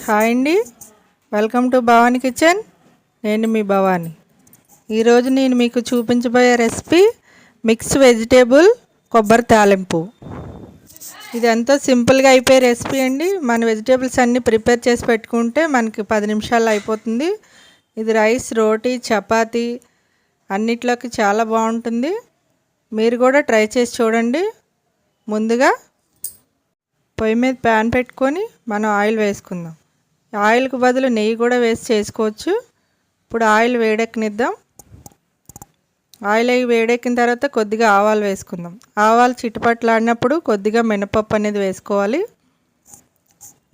Hi అండి, welcome to Bhavani kitchen. నేను మీ భవానీ. ఈరోజు నేను మీకు చూపించబోయే రెసిపీ మిక్స్ వెజిటేబుల్ కొబ్బరి తాలింపు. ఇది ఎంతో సింపుల్గా అయిపోయే రెసిపీ అండి. మన వెజిటేబుల్స్ అన్నీ ప్రిపేర్ చేసి పెట్టుకుంటే మనకి 10 నిమిషాల్లో అయిపోతుంది. ఇది రైస్, రోటీ, చపాతీ అన్నిట్లోకి చాలా బాగుంటుంది. మీరు కూడా ట్రై చేసి చూడండి. ముందుగా పొయ్యి మీద ప్యాన్ పెట్టుకొని మనం ఆయిల్ వేసుకుందాం. ఆయిల్కి బదులు నెయ్యి కూడా వేసి చేసుకోవచ్చు. ఇప్పుడు ఆయిల్ వేడెక్కనిద్దాం. ఆయిల్ వేడెక్కిన తర్వాత కొద్దిగా ఆవాలు వేసుకుందాం. ఆవాలు చిటపట్లాడినప్పుడు కొద్దిగా మినపప్పు అనేది వేసుకోవాలి.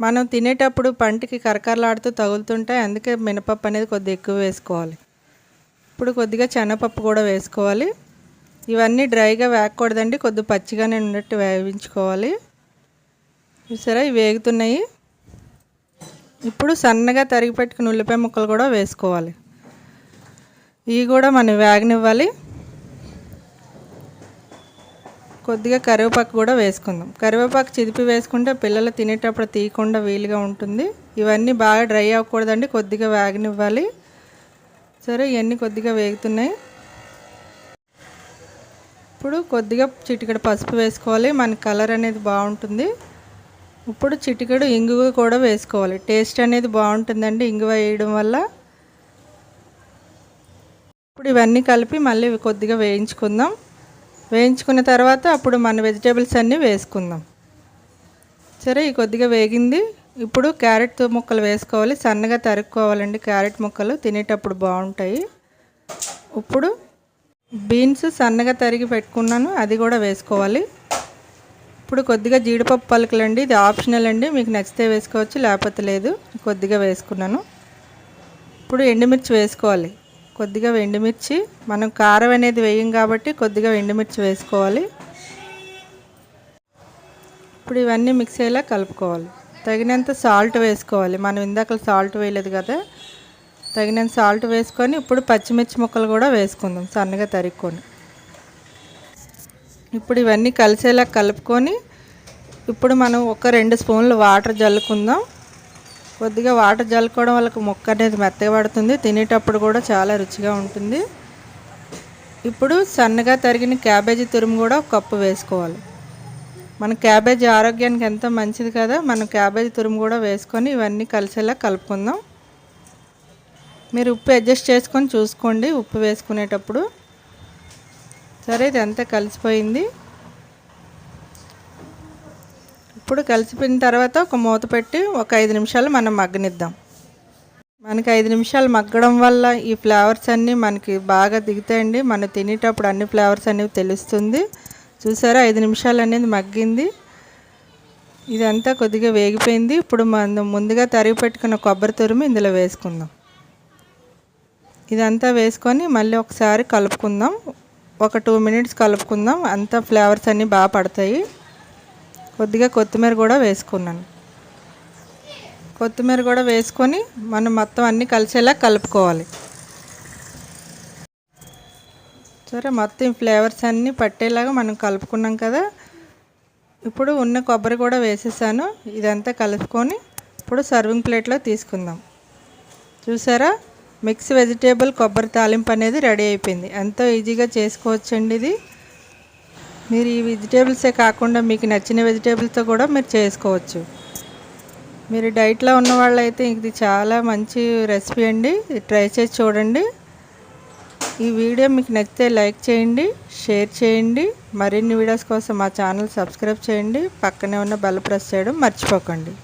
మనం తినేటప్పుడు పంటికి కరకరలాడుతూ తగులుతుంటాయి, అందుకే మినపప్పు అనేది కొద్దిగా ఎక్కువ వేసుకోవాలి. ఇప్పుడు కొద్దిగా శనగపప్పు కూడా వేసుకోవాలి. ఇవన్నీ డ్రైగా వేగకూడదండి, కొద్దిగా పచ్చిగానే ఉన్నట్టు వేయించుకోవాలి. చూసారా, ఇవి వేగుతున్నాయి. ఇప్పుడు సన్నగా తరిగి పెట్టుకుని ఉల్లిపాయ ముక్కలు కూడా వేసుకోవాలి. ఇవి కూడా మనం వేగనివ్వాలి. కొద్దిగా కరివేపాకు కూడా వేసుకుందాం. కరివేపాకు చిదిపి వేసుకుంటే పిల్లలు తినేటప్పుడు తీయకుండా వీలుగా ఉంటుంది. ఇవన్నీ బాగా డ్రై అవ్వకూడదండి, కొద్దిగా వేగనివ్వాలి. సరే, ఇవన్నీ కొద్దిగా వేగుతున్నాయి. ఇప్పుడు కొద్దిగా చిటికెడు పసుపు వేసుకోవాలి, మన కలర్ అనేది బాగుంటుంది. ఇప్పుడు చిటికెడు ఇంగువ కూడా వేసుకోవాలి, టేస్ట్ అనేది బాగుంటుందండి ఇంగువ వేయడం వల్ల. ఇప్పుడు ఇవన్నీ కలిపి మళ్ళీ కొద్దిగా వేయించుకుందాం. వేయించుకున్న తర్వాత అప్పుడు మన వెజిటేబుల్స్ అన్నీ వేసుకుందాం. సరే, ఈ కొద్దిగా వేగింది. ఇప్పుడు క్యారెట్ ముక్కలు వేసుకోవాలి. సన్నగా తరుక్కోవాలండి, క్యారెట్ ముక్కలు తినేటప్పుడు బాగుంటాయి. ఇప్పుడు బీన్స్ సన్నగా తరిగి పెట్టుకున్నాను, అది కూడా వేసుకోవాలి. ఇప్పుడు కొద్దిగా జీడిపప్పు పలుకులండి, ఇది ఆప్షనల్ అండి, మీకు నచ్చితే వేసుకోవచ్చు, లేకపోతే లేదు. కొద్దిగా వేసుకున్నాను. ఇప్పుడు ఎండుమిర్చి వేసుకోవాలి. కొద్దిగా ఎండుమిర్చి, మనం కారం అనేది వేయం కాబట్టి కొద్దిగా ఎండుమిర్చి వేసుకోవాలి. ఇప్పుడు ఇవన్నీ మిక్స్ అయ్యేలా కలుపుకోవాలి. తగినంత సాల్ట్ వేసుకోవాలి. మనం ఇందాక సాల్ట్ వేయలేదు కదా, తగినంత సాల్ట్ వేసుకొని ఇప్పుడు పచ్చిమిర్చి ముక్కలు కూడా వేసుకుందాం సన్నగా తరుక్కొని. ఇప్పుడు ఇవన్నీ కలిసేలా కలుపుకొని ఇప్పుడు మనం ఒక 2 స్పూన్లు వాటర్ జల్లుకుందాం. కొద్దిగా వాటర్ జల్లుకోవడం వల్ల ముక్క అనేది మెత్తగా పడుతుంది, తినేటప్పుడు కూడా చాలా రుచిగా ఉంటుంది. ఇప్పుడు సన్నగా తరిగిన క్యాబేజీ తురుము కూడా 1 కప్పు వేసుకోవాలి. మన క్యాబేజీ ఆరోగ్యానికి ఎంతో మంచిది కదా, మనం క్యాబేజీ తురుము కూడా వేసుకొని ఇవన్నీ కలిసేలా కలుపుకుందాం. మీరు ఉప్పు అడ్జస్ట్ చేసుకొని చూసుకోండి ఉప్పు వేసుకునేటప్పుడు. సరే, ఇది అంతా కలిసిపోయింది. ఇప్పుడు కలిసిపోయిన తర్వాత ఒక మూత పెట్టి ఒక 5 నిమిషాలు మనం మగ్గనిద్దాం. మనకి 5 నిమిషాలు మగ్గడం వల్ల ఈ ఫ్లేవర్స్ అన్నీ మనకి బాగా దిగుతాయండి. మనం తినేటప్పుడు అన్ని ఫ్లేవర్స్ అనేవి తెలుస్తుంది. చూసారా, 5 నిమిషాలు అనేది మగ్గింది. ఇదంతా కొద్దిగా వేగిపోయింది. ఇప్పుడు మనం ముందుగా తరిగి పెట్టుకున్న కొబ్బరి తురుము ఇందులో వేసుకుందాం. ఇదంతా వేసుకొని మళ్ళీ ఒకసారి కలుపుకుందాం. ఒక 2 మినిట్స్ కలుపుకుందాం, అంతా ఫ్లేవర్స్ అన్నీ బాగా పడతాయి. కొద్దిగా కొత్తిమీర కూడా వేసుకున్నాను. కొత్తిమీర కూడా వేసుకొని మనం మొత్తం అన్నీ కలిసేలా కలుపుకోవాలి. సరే, మొత్తం ఫ్లేవర్స్ అన్నీ పట్టేలాగా మనం కలుపుకున్నాం కదా. ఇప్పుడు ఉన్న కొబ్బరి కూడా వేసేసాను. ఇదంతా కలుపుకొని ఇప్పుడు సర్వింగ్ ప్లేట్లో తీసుకుందాం. చూసారా, మిక్స్ వెజిటేబుల్ కొబ్బరి తాలింపు అనేది రెడీ అయిపోయింది. ఎంతో ఈజీగా చేసుకోవచ్చండి ఇది. మీరు ఈ వెజిటేబుల్సే కాకుండా మీకు నచ్చిన వెజిటేబుల్తో కూడా మీరు చేసుకోవచ్చు. మీరు డైట్లో ఉన్న వాళ్ళైతే ఇది చాలా మంచి రెసిపీ అండి, ట్రై చేసి చూడండి. ఈ వీడియో మీకు నచ్చితే లైక్ చేయండి, షేర్ చేయండి. మరిన్ని వీడియోస్ కోసం మా ఛానల్ సబ్స్క్రైబ్ చేయండి. పక్కనే ఉన్న బెల్ ప్రెస్ చేయడం మర్చిపోకండి.